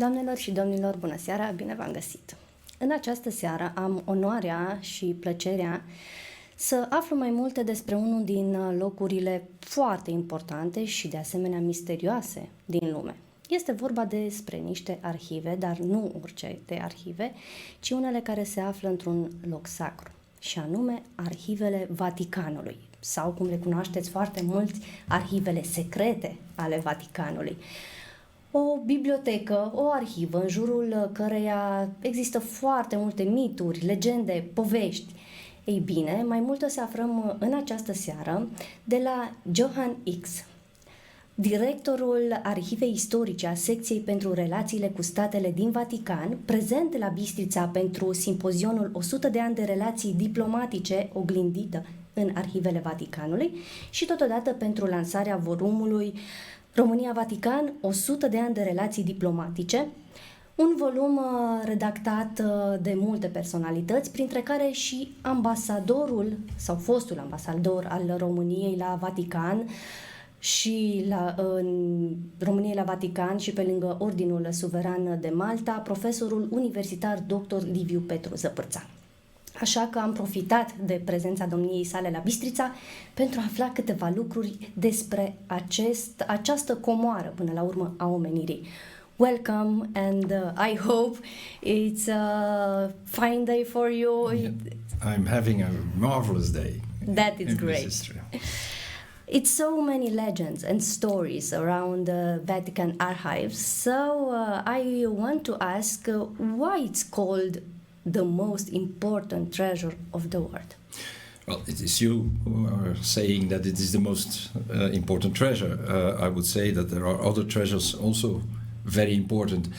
Doamnelor și domnilor, bună seara, bine v-am găsit! În această seară am onoarea și plăcerea să aflu mai multe despre unul din locurile foarte importante și de asemenea misterioase din lume. Este vorba despre niște arhive, dar nu orice de arhive, ci unele care se află într-un loc sacru, și anume Arhivele Vaticanului, sau cum le cunoașteți foarte mulți, arhivele secrete ale Vaticanului. O bibliotecă, o arhivă în jurul căreia există foarte multe mituri, legende, povești. Ei bine, mai mult o să aflăm în această seară de la Johann X, directorul Arhivei Istorice a Secției pentru Relațiile cu Statele din Vatican, prezent la Bistrița pentru simpozionul 100 de ani de relații diplomatice oglindită în Arhivele Vaticanului și totodată pentru lansarea volumului România-Vatican, 100 de ani de relații diplomatice, un volum redactat de multe personalități, printre care și ambasadorul sau fostul ambasador al României la Vatican și României la Vatican și pe lângă Ordinul Suveran de Malta, profesorul universitar dr. Liviu Petru Zăpârțan. Așa că am profitat de prezența domniei sale la Bistrița pentru a afla câteva lucruri despre această comoară, până la urmă, a omenirii. Welcome, and I hope it's a fine day for you. Yeah, I'm having a marvelous day. That is great. It's so many legends and stories around the Vatican archives, so I want to ask why it's called the most important treasure of the world. Well, it is you who are saying that it is the most important treasure. I would say that there are other treasures also very important.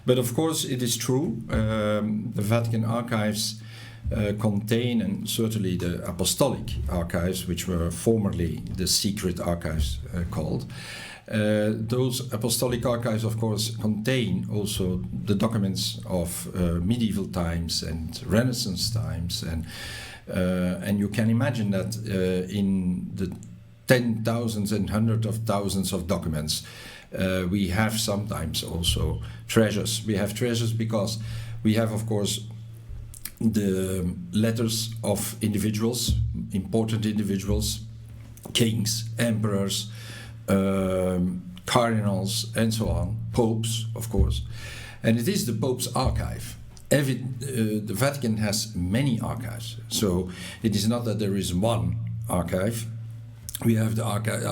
But of course it is true, the Vatican archives contain, and certainly the apostolic archives, which were formerly the secret archives called, those apostolic archives of course contain also the documents of medieval times and Renaissance times, and you can imagine that in the 10,000s and hundreds of thousands of documents we have sometimes also treasures. We have treasures because we have of course the letters of individuals, important individuals, kings, emperors, cardinals, and so on, popes, of course. And it is the Pope's archive. The Vatican has many archives, so it is not that there is one archive. We have the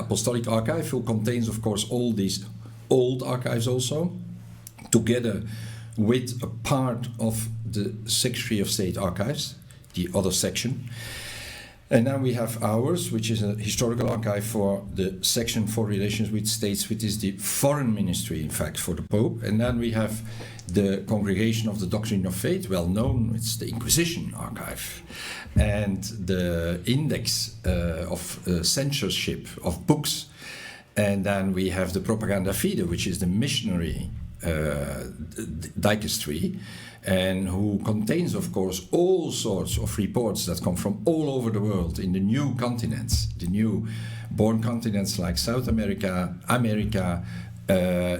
Apostolic Archive, who contains, of course, all these old archives also, together with a part of the Secretary of State archives, the other section. And then we have ours, which is a historical archive for the section for relations with states, which is the foreign ministry, in fact, for the Pope. And then we have the Congregation of the Doctrine of Faith, well known, it's the Inquisition archive. And the index of censorship of books. And then we have the Propaganda Fide, which is the missionary dicastery, and who contains, of course, all sorts of reports that come from all over the world in the new continents, the new born continents like South America,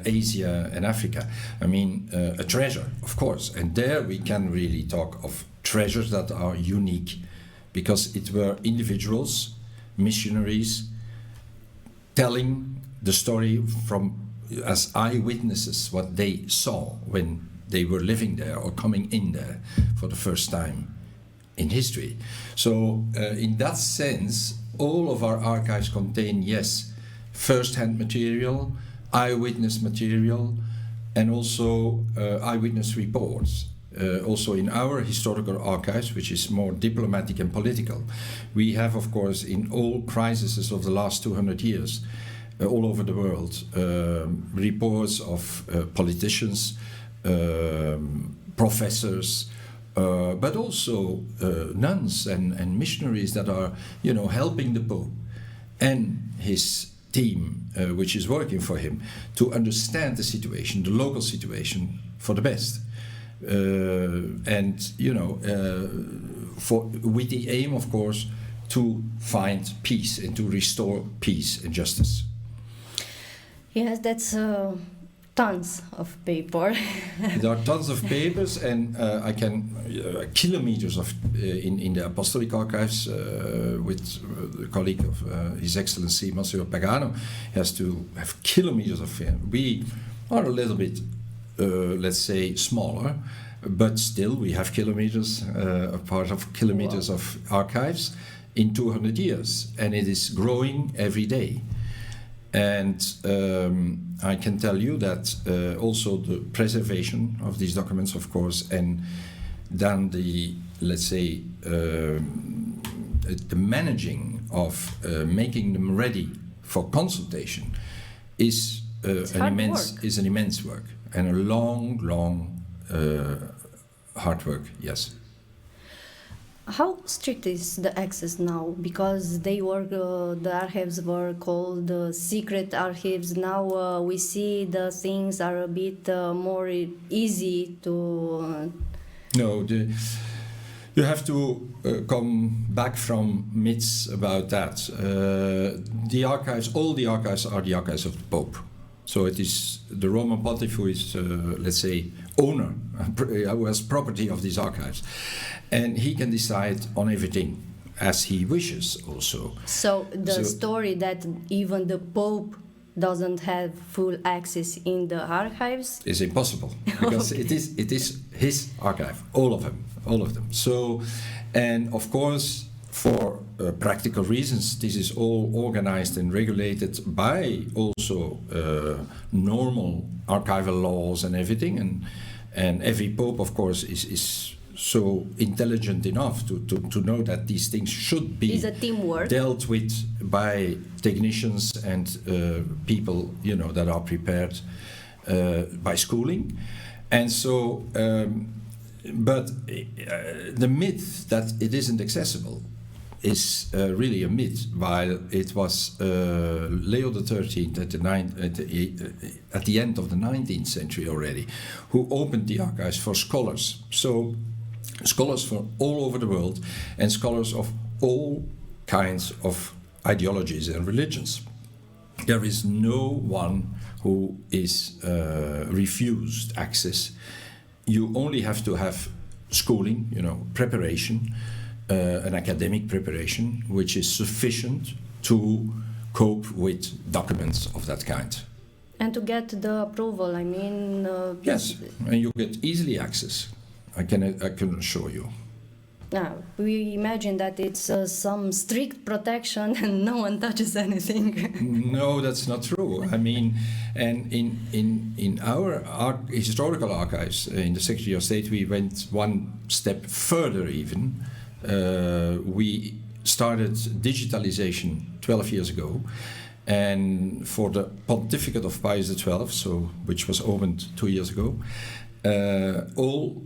Asia, and Africa. I mean, a treasure, of course. And there we can really talk of treasures that are unique, because it were individuals, missionaries, telling the story from as eyewitnesses what they saw when they were living there or coming in there for the first time in history. So in that sense, all of our archives contain, yes, first-hand material, eyewitness material, and also eyewitness reports. Also in our historical archives, which is more diplomatic and political, we have, of course, in all crises of the last 200 years, all over the world, reports of politicians, professors, but also nuns and missionaries that are, helping the Pope and his team, which is working for him, to understand the situation, the local situation, for the best. With the aim, of course, to find peace and to restore peace and justice. Yes, that's tons of paper. There are tons of papers, and I can kilometers of in the apostolic archives with a colleague of His Excellency Monsignor Pagano has to have kilometers of. We are a little bit, let's say, smaller, but still we have kilometers, a part of kilometers Wow. of archives in 200 years, and it is growing every day. And I can tell you that also the preservation of these documents, of course, and then the, let's say, the managing of making them ready for consultation is an immense work and a long hard work. Yes. How strict is the access now? Because they were, the archives were called secret archives. Now we see the things are a bit more easy to. No, you have to come back from myths about that. The archives, all the archives are the archives of the Pope. So it is the Roman Pontiff who is, let's say, owner, who has property of these archives. And he can decide on everything as he wishes also. So the story that even the Pope doesn't have full access in the archives is impossible, because Okay. it is his archive, all of them. So, and of course, for practical reasons, this is all organized and regulated by also normal archival laws and everything, and every Pope, of course, is so intelligent enough to know that these things should be is a teamwork. dealt with by technicians and people, you know, that are prepared by schooling. And so, but the myth that it isn't accessible is really a myth, while it was Leo XIII at the end of the 19th century already, who opened the archives for scholars. So scholars from all over the world, and scholars of all kinds of ideologies and religions. There is no one who is refused access. You only have to have schooling, you know, preparation, an academic preparation, which is sufficient to cope with documents of that kind. And to get the approval, I mean. Yes, and you get easily access. I can assure you. Now, we imagine that it's some strict protection and no one touches anything. No, that's not true. I mean, and in our historical archives in the Secretary of State, we went one step further even. We started digitalization 12 years ago, and for the pontificate of Pius XII, so which was opened 2 years ago, all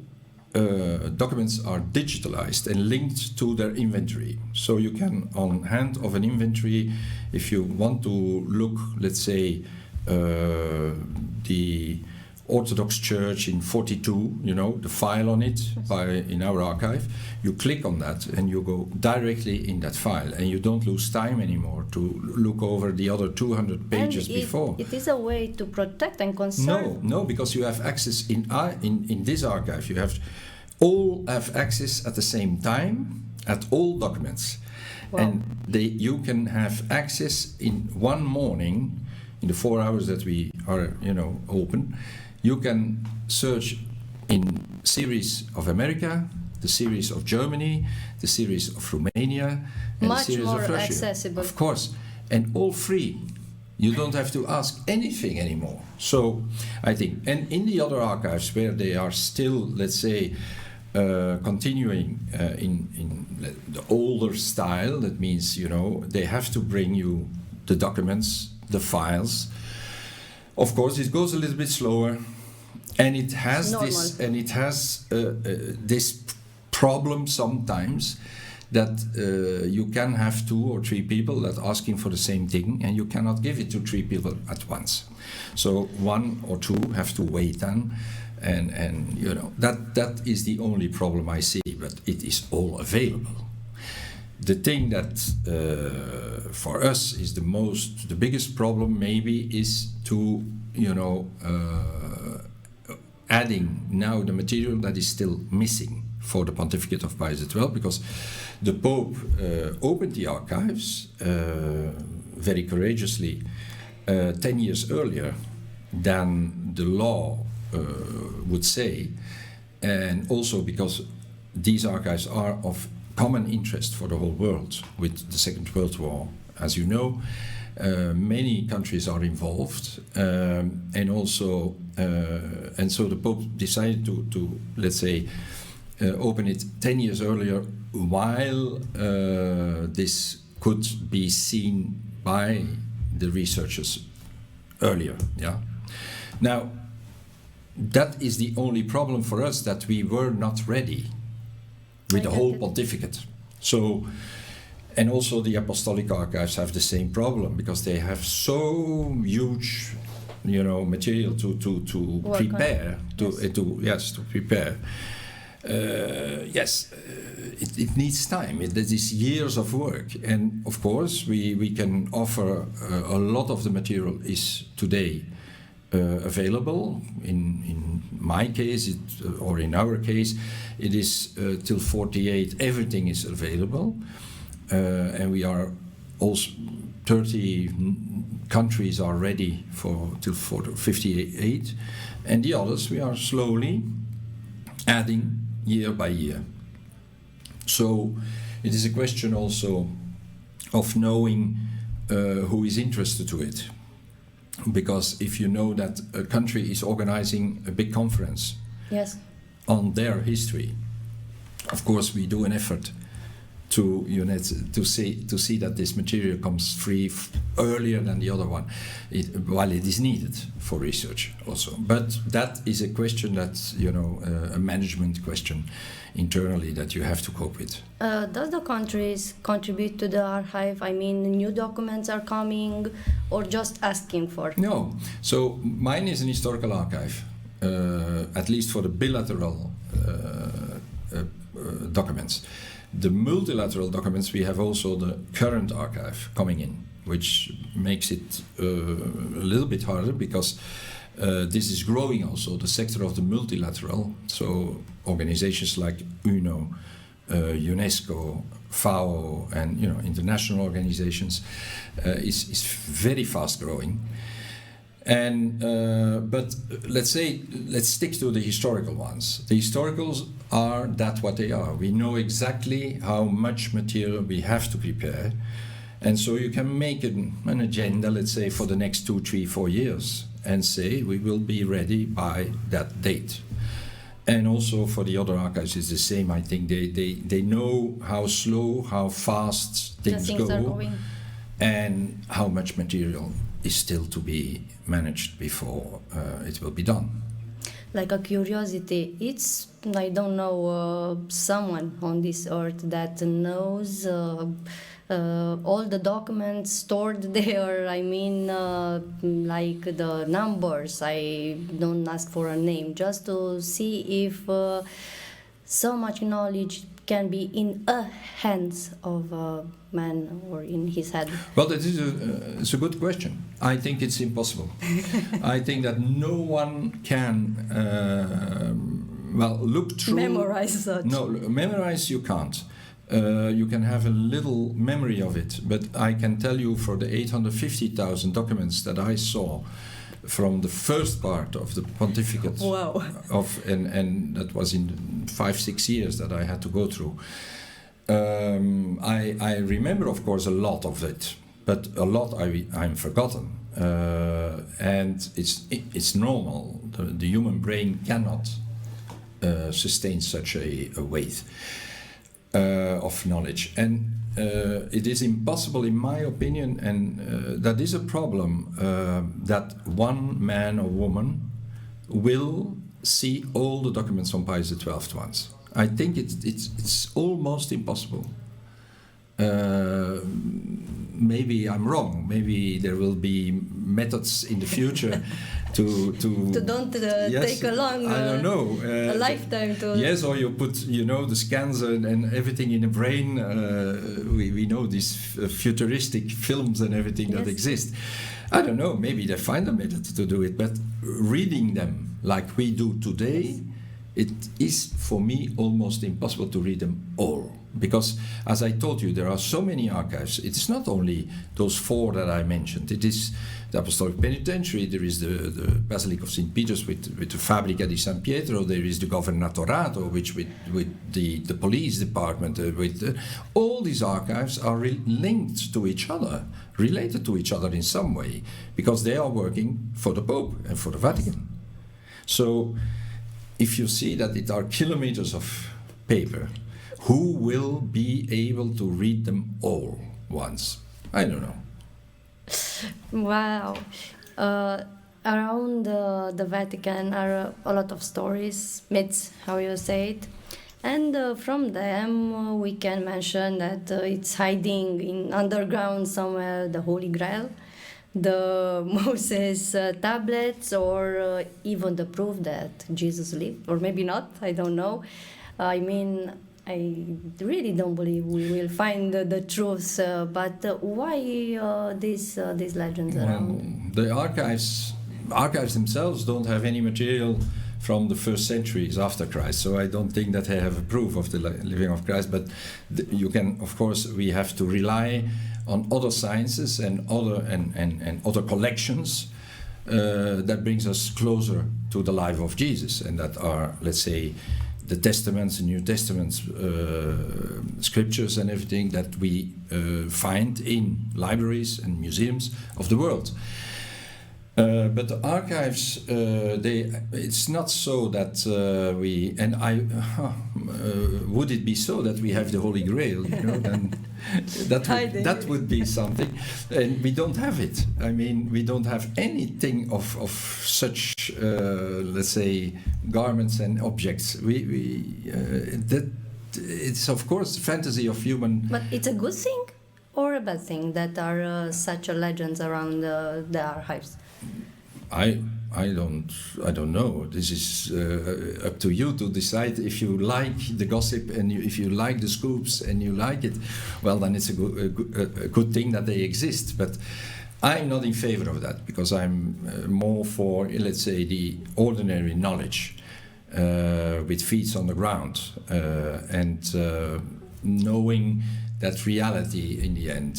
documents are digitalized and linked to their inventory. So you can, on hand of an inventory, if you want to look, let's say, the Orthodox Church in 42, you know, the file on it in our archive, you click on that and you go directly in that file, and you don't lose time anymore to look over the other 200 pages before. It is a way to protect and conserve. No, because you have access in this archive. You all have access at the same time at all documents. Wow. And you can have access in one morning, in the 4 hours that we are, you know, open. You can search in series of America, the series of Germany, the series of Romania, and Much the series more of Russia. accessible. Of course, and all free. You don't have to ask anything anymore. So I think, and in the other archives where they are still, let's say, continuing in the older style, that means, you know, they have to bring you the documents, the files. Of course, it goes a little bit slower, and it has this problem sometimes that you can have 2 or 3 people that are asking for the same thing, and you cannot give it to 3 people at once. So 1 or 2 have to wait then, and you know that is the only problem I see. But it is all available. The thing that for us is the biggest problem maybe is to, adding now the material that is still missing for the pontificate of Pius XII, because the Pope opened the archives very courageously 10 years earlier than the law would say, and also because these archives are of common interest for the whole world with the Second World War. As you know, many countries are involved, and also, and so the Pope decided to let's say, open it 10 years earlier, while this could be seen by the researchers earlier. Yeah. Now, that is the only problem for us, that we were not ready with the whole pontificate. So, and also the apostolic archives have the same problem, because they have so huge, material to prepare, to prepare. It needs time. It is years of work, and of course we can offer a lot of the material is today available. In my case, or in our case, it is till 48. Everything is available, and we are also 30 countries are ready till 58, and the others we are slowly adding year by year. So it is a question also of knowing who is interested to it. Because if you know that a country is organizing a big conference on their history, of course we do an effort to see that this material comes free earlier than the other one, while it is needed for research also. But that is a question that's a management question internally that you have to cope with. Does the countries contribute to the archive? I mean, new documents are coming, or just asking for? No. So mine is an historical archive, at least for the bilateral documents. The multilateral documents, we have also the current archive coming in, which makes it a little bit harder, because this is growing also, the sector of the multilateral. So organizations like UNO, UNESCO, FAO, and international organizations is very fast growing. And but let's stick to the historical ones. The historicals are what they are. We know exactly how much material we have to prepare, and so you can make an agenda, let's say, for the next 2, 3, 4 years, and say we will be ready by that date. And also for the other archives, it's the same. I think they know how slow, how fast things go, are going, and how much material is still to be managed before it will be done. Like a curiosity, I don't know someone on this earth that knows all the documents stored there. I mean, like the numbers. I don't ask for a name, just to see if so much knowledge can be in a hands of a man or in his head. Well, it's a good question. I think it's impossible. I think that no one can look through. Memorize such. No, memorize you can't. You can have a little memory of it, but I can tell you, for the 850,000 documents that I saw from the first part of the pontificate, wow, and that was in 5-6 years that I had to go through. I remember, of course, a lot of it, but a lot I'm forgotten, and it's normal. The human brain cannot sustain such a weight of knowledge, and it is impossible, in my opinion, and that is a problem, that one man or woman will see all the documents on Pius XII at once. I think it's almost impossible. Maybe I'm wrong. Maybe there will be methods in the future to don't yes, take a long I don't know a lifetime to yes, or you put the scans and everything in the brain. We know these futuristic films and everything that Yes. exist. I don't know, maybe they find a method to do it, but reading them like we do today, it is for me almost impossible to read them all. Because, as I told you, there are so many archives. It's not only those 4 that I mentioned. It is the Apostolic Penitentiary, there is the Basilica of St. Peter's with the Fabbrica di San Pietro, there is the Governatorato, which with the police department, all these archives are linked to each other, related to each other in some way, because they are working for the Pope and for the Vatican. So, if you see that it are kilometers of paper, who will be able to read them all once? I don't know. Wow. Around the Vatican are a lot of stories, myths, how you say it. And from them we can mention that it's hiding in underground somewhere the Holy Grail, the Moses tablets, or even the proof that Jesus lived, or maybe not, I don't know. I mean, I really don't believe we will find the truth, but why these legends around? The archives themselves don't have any material from the first centuries after Christ, so I don't think that they have a proof of the living of Christ. But you can, of course, we have to rely on other sciences and other collections that brings us closer to the life of Jesus, and that are, let's say, the Testaments, the New Testaments, scriptures and everything that we find in libraries and museums of the world. But the archives, it's not so that would it be so that we have the Holy Grail? Then that would be something, and we don't have it. I mean, we don't have anything of such, let's say, garments and objects. It's of course fantasy of human. But it's a good thing or a bad thing that are such legends around the archives? I don't know. This is up to you to decide. If you like the gossip and if you like the scoops and you like it, well, then it's a good thing that they exist. But I'm not in favor of that, because I'm more for, let's say, the ordinary knowledge with feet on the ground and knowing that reality in the end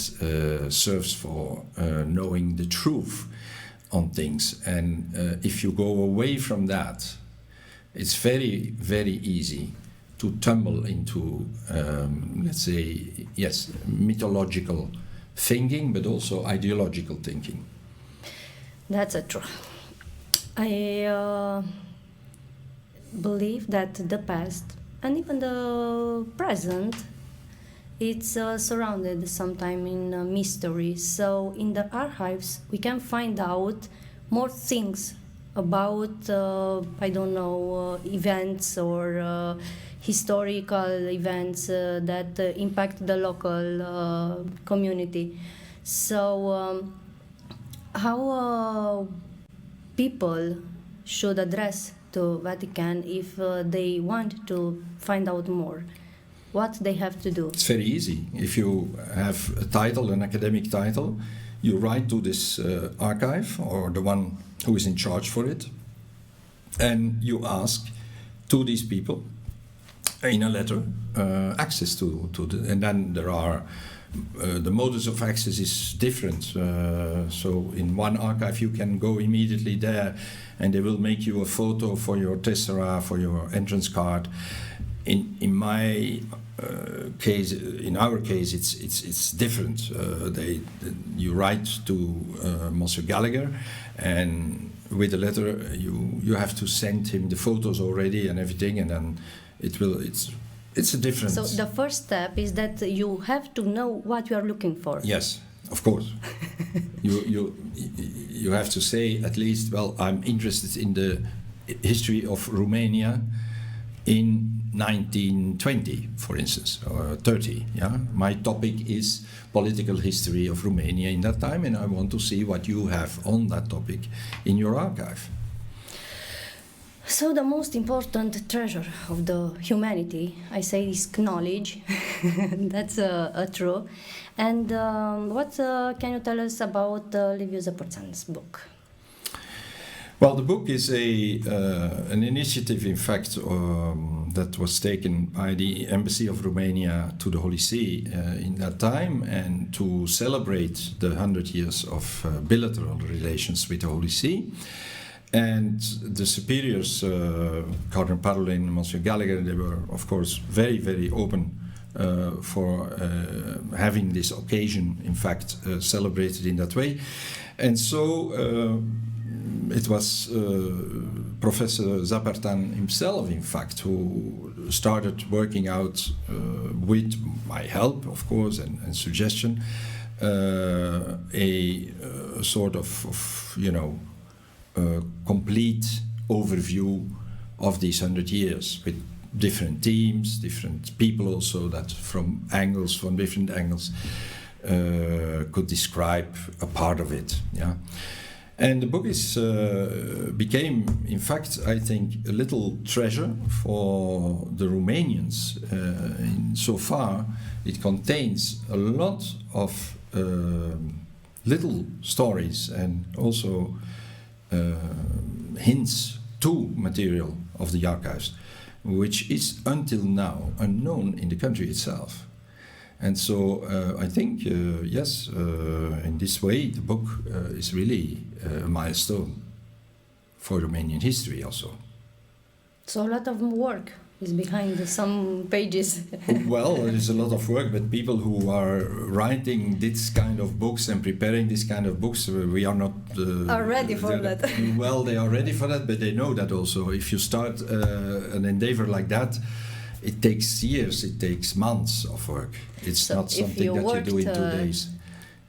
serves for knowing the truth on things. And if you go away from that, it's very, very easy to tumble into, let's say, yes, mythological thinking, but also ideological thinking. That's true. I believe that the past and even the present, it's surrounded sometime in mystery. So in the archives we can find out more things about I don't know, events or historical events that impact the local community. So how people should address to Vatican if they want to find out more? What they have to do? It's very easy. If you have a title, an academic title, you write to this archive or the one who is in charge for it, and you ask to these people in a letter access to the, and then there are the modus of access is different. So in one archive you can go immediately there and they will make you a photo for your tessera, for your entrance card. In my case, in our case, it's different. You write to Monsieur Gallagher, and with the letter you have to send him the photos already and everything, and then it's a difference. So the first step is that you have to know what you are looking for. Yes, of course. you have to say at least, well, I'm interested in the history of Romania in 1920, for instance, or 30. Yeah, my topic is political history of Romania in that time, and I want to see what you have on that topic in your archive. So the most important treasure of the humanity, I say, is knowledge. That's true. And what can you tell us about 𝐕𝐈𝐻𝐻𝐻𝐻's book? Well, the book is an initiative, in fact, that was taken by the Embassy of Romania to the Holy See in that time, and to celebrate the 100 years of bilateral relations with the Holy See. And the superiors, Cardinal Parolin and Monsignor Gallagher, they were, of course, very, very open for having this occasion, in fact, celebrated in that way. And so it was Professor Zappartan himself, in fact, who started working out, with my help, of course, and suggestion, a sort of complete overview of these 100 years, with different teams, different people also, that from different angles could describe a part of it. Yeah. And the book became, in fact, I think, a little treasure for the Romanians. Insofar, it contains a lot of little stories and also hints to material of the archives, which is until now unknown in the country itself. And so I think, yes, in this way, the book is really a milestone for Romanian history also. So a lot of work is behind some pages. Well, there is a lot of work, but people who are writing this kind of books and preparing this kind of books, we are not... are ready for that. Well, they are ready for that, but they know that also. If you start an endeavor like that, it takes years, it takes months of work. It's not something that you do in 2 days.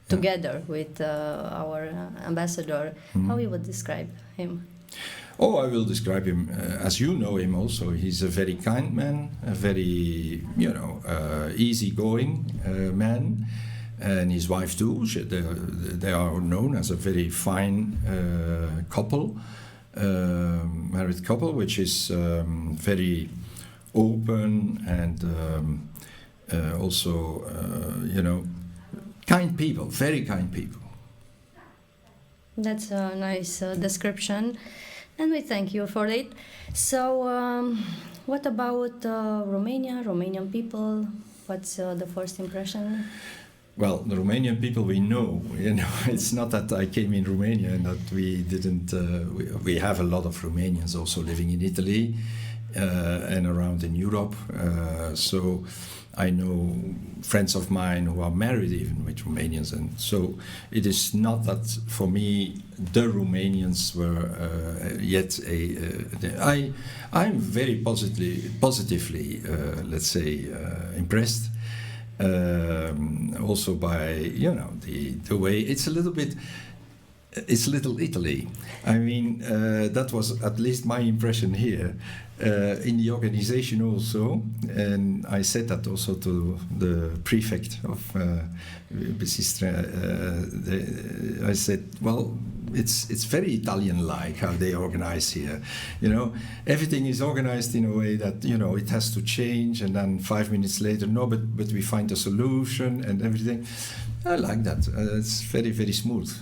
Together with our ambassador, how you would describe him? Oh, I will describe him as you know him also. He's a very kind man, a very, easygoing man, and his wife too. They are known as a very fine couple, married couple, which is very open and also, kind people, very kind people. That's a nice description. And we thank you for it. So, what about Romania, Romanian people? What's the first impression? Well, the Romanian people we know. It's not that I came in Romania and that we didn't. We have a lot of Romanians also living in Italy and around in Europe. So I know friends of mine who are married even with Romanians, and so it is not that for me the Romanians were yet I'm very positively let's say impressed also by the way it's a little Italy. I mean, that was at least my impression here. In the organization also, and I said that also to the prefect of Bisistră, I said, well, it's very Italian-like how they organize here. Everything is organized in a way that it has to change, and then 5 minutes later, no, but we find a solution and everything. I like that. It's very, very smooth.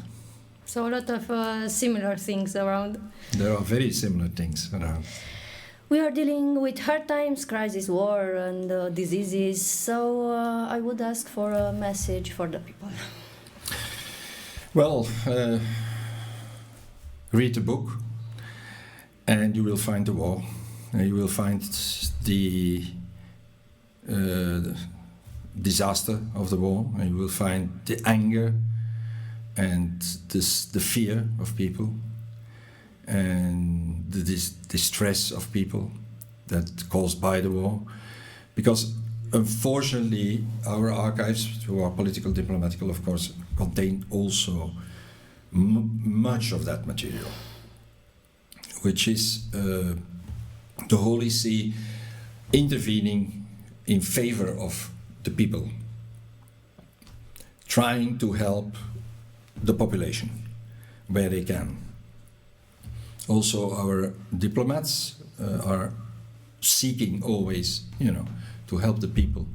So a lot of similar things around. There are very similar things around. We are dealing with hard times, crisis, war, and diseases. So I would ask for a message for the people. Well, read the book, and you will find the war. You will find the disaster of the war, and you will find the anger and the fear of people, and the distress of people that caused by the war. Because unfortunately our archives, who are political, diplomatical, of course, contain also much of that material, which is the Holy See intervening in favor of the people, trying to help the population where they can. Also, our diplomats are seeking always, to help the people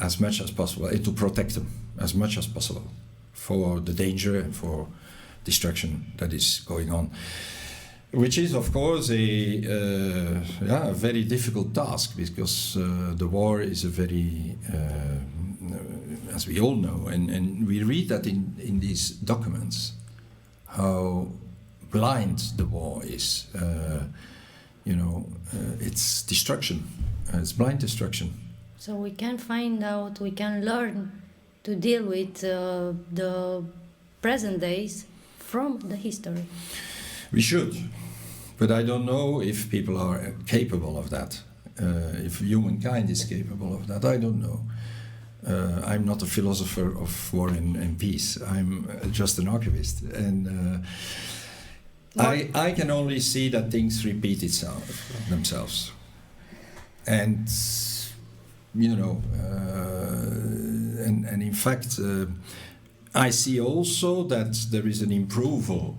as much as possible, and to protect them as much as possible for the danger and for destruction that is going on. Which is, of course, a very difficult task, because the war is a very, as we all know, and we read that in these documents, how blind the war is. It's destruction. It's blind destruction. So we can find out, we can learn to deal with the present days from the history. We should, but I don't know if people are capable of that. If humankind is capable of that, I don't know. I'm not a philosopher of war and peace. I'm just an archivist, and I can only see that things repeat themselves, and and in fact, I see also that there is an improvement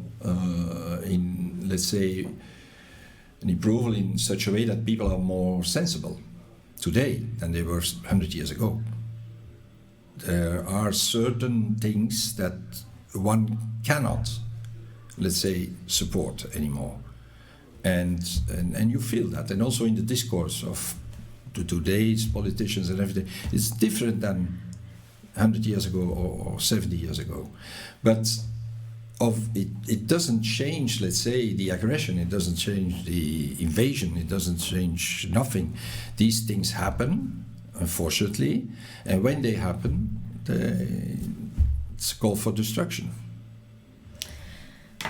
in, let's say, an improvement in such a way that people are more sensible today than they were 100 years ago. There are certain things that one cannot, let's say, support anymore, and you feel that, and also in the discourse of today's politicians and everything, it's different than 100 years ago or 70 years ago, but it doesn't change, let's say, the aggression. It doesn't change the invasion. It doesn't change nothing. These things happen, unfortunately, and when they happen, it's a call for destruction.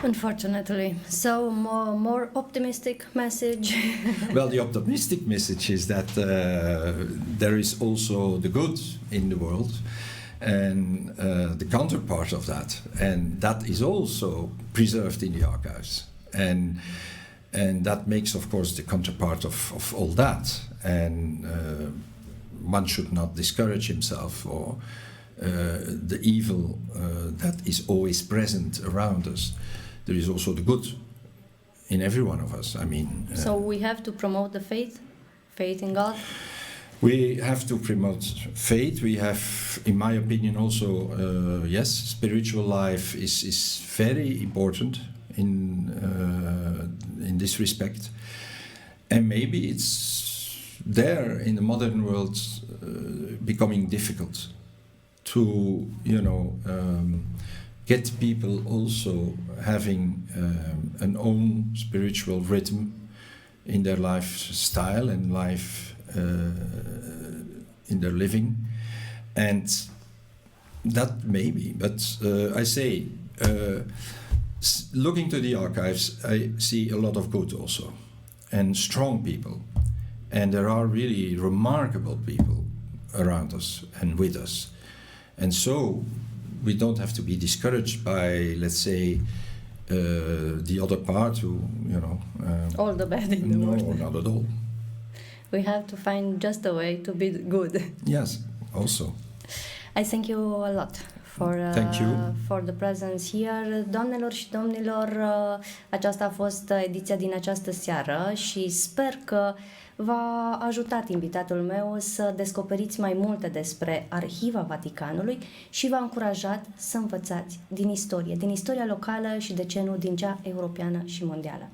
Unfortunately. So more optimistic message. Well, the optimistic message is that there is also the good in the world, and the counterpart of that, and that is also preserved in the archives, and that makes, of course, the counterpart of all that, and one should not discourage himself or the evil that is always present around us. There is also the good in every one of us. I mean, so we have to promote the faith in God. We have to promote faith. We have, in my opinion, also, yes, spiritual life is very important in this respect, and maybe it's there in the modern world becoming difficult to, get people also having an own spiritual rhythm in their lifestyle and life in their living, and that maybe, but I say, looking to the archives, I see a lot of good also, and strong people, and there are really remarkable people around us and with us, and so we don't have to be discouraged by, let's say, the other part who, all the bad in the world. No, not at all. We have to find just a way to be good. Yes, also. I thank you a lot Thank you. for the presence here. Doamnelor și domnilor, aceasta a fost ediția din această seară și sper că v-a ajutat invitatul meu să descoperiți mai multe despre Arhiva Vaticanului și v-a încurajat să învățați din istoria locală și, de ce nu, din cea europeană și mondială.